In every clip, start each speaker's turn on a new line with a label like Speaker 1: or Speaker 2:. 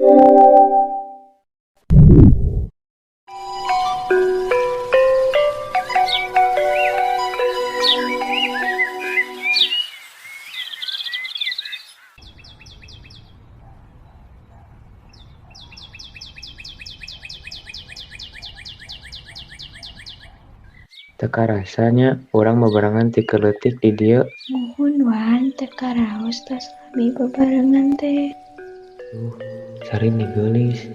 Speaker 1: Teka rasanya orang bebarengan ti keleutik di dieu.
Speaker 2: Muhun Wan teka raos tos abi bebarengan teh.
Speaker 1: Sari nigelis.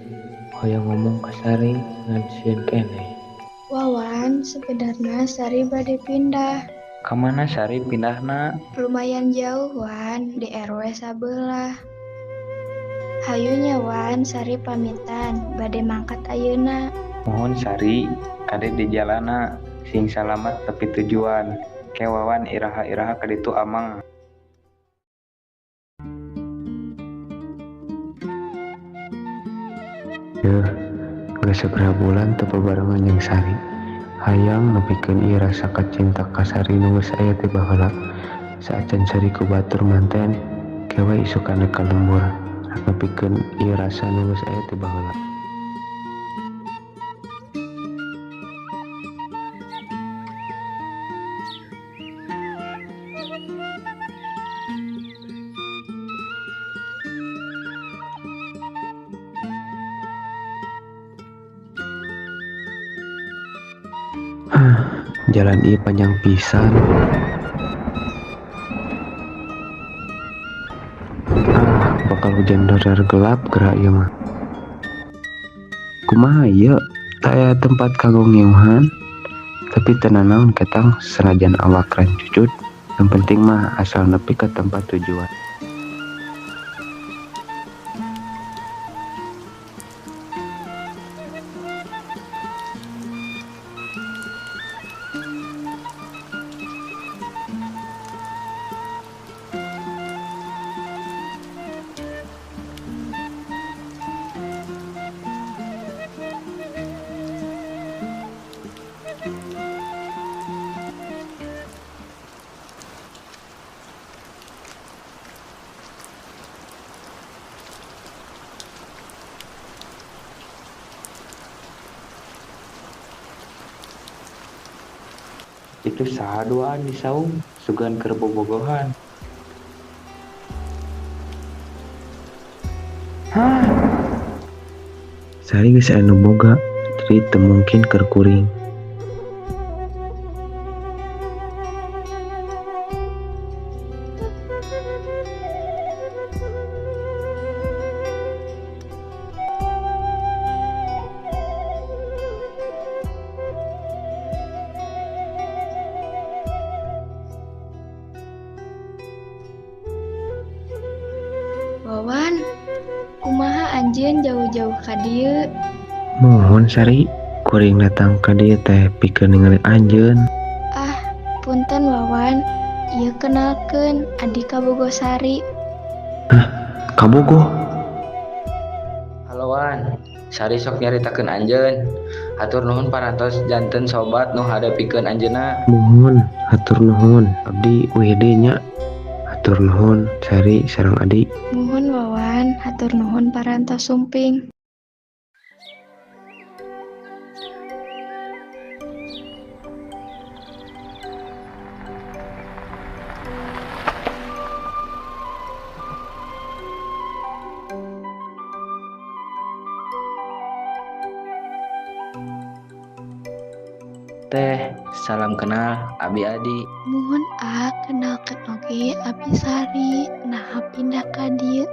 Speaker 1: Hoyong ngomong ka Sari ngan sieun keneh.
Speaker 2: Wawan sebenarnya Sari bade pindah.
Speaker 1: Kamana Sari pindahna?
Speaker 2: Lumayan jauh Wan di RW sabelah. Hayunya Wan Sari pamitan bade mangkat ayeuna.
Speaker 1: Mohon Sari, kade di jalana sing salamat tepi tujuan. Kewawan iraha-iraha kaditu amang. Geus sabaraha bulan teu bebarengan jeung Sari. Hayang nepikeun ieu rasa kacinta ka Sari nu geus aya ti baheula. Saacan Sari ku batur manten, kewe isukana ka lembur. Rek nepikeun ieu rasa nu geus aya ti baheula. Jalan ieu panjang pisan. Bakal hujan darar gelap geura ieu mah. Kumaha ieu? Teu aya tempat kanggo ngiuhan. Tapi teu nanaon ketang sanajan awak rancucut. Yang penting mah asal nepi ka tempat tujuan. Itu sahaduaan di saung sugan keur bobogohan. Sari geus aya nu boga, jadi teu mungkin keur kuring.
Speaker 2: Wawan, kumaha anjeun jauh-jauh ka dieu?
Speaker 1: Mohon Sari, kuring datang ka dieu teh pikeun ningali anjeun.
Speaker 2: Punten Wawan, ieu kenalkeun adik Kabogosari.
Speaker 1: Kabogoh. Halo Wan, Sari sok nyaritakeun anjeun. Hatur nuhun parantos janten sobat nu hadapikeun anjeunna. Mohon, hatur nuhun. Abdi WD nya. Hatur nuhun Sari sareng adik.
Speaker 2: Muhun Wawan, hatur nuhun parantos sumping.
Speaker 1: Teh, salam kenal Abi Adi.
Speaker 2: Muhun kenalkeun oge Abi Sari. Nah pindah ka dieu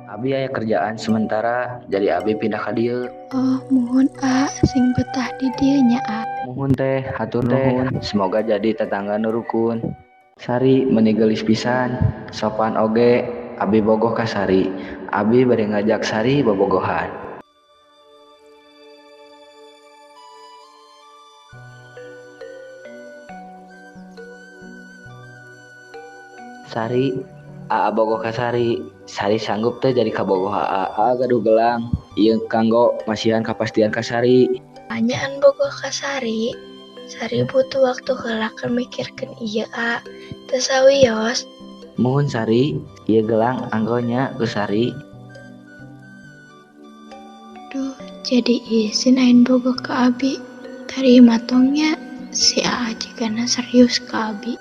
Speaker 1: Abi aya kerjaan sementara, jadi Abi pindah ka dieu.
Speaker 2: Oh muhun sing betah di dieu nya
Speaker 1: Muhun teh, hatur nuhun. Semoga jadi tetangga nu rukun. Sari meuni geulis pisan, sopan oge. Abi bogoh ka Sari. Abi bade ngajak Sari bobogohan. Sari, bogoh ka Sari. Sari sanggup teh jadi kabogoh gaduh gelang. Ieu kanggo masihan kapastian ka Sari.
Speaker 2: Anyaan bogoh ka Sari. Sari butuh waktu heula keur mikirkeun ieu teu sawios.
Speaker 1: Muhun Sari, ieu gelang anggonya ku Sari.
Speaker 2: Jadi izin ain bogoh ke abi. Tarima tongnya si Aa jigana serius ke abi.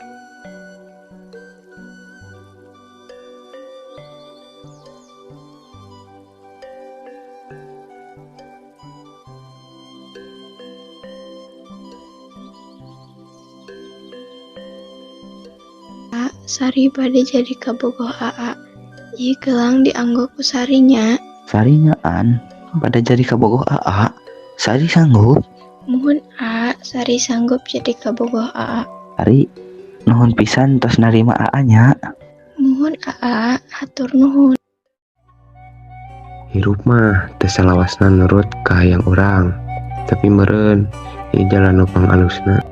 Speaker 2: Sari bade jadi kabogoh Aa. Ih gelang dianggo ku sarinya.
Speaker 3: Sarinya an pada jadi kabogoh Aa. Sari sanggup.
Speaker 2: Muhun A, Sari sanggup jadi kabogoh Aa.
Speaker 3: Sari nuhun pisan tos narima Aa nya.
Speaker 2: Muhun Aa, hatur nuhun.
Speaker 4: Hirup mah teu salawasna nurut ka hayang urang, tapi meureun ieu jalan nu pangalusna.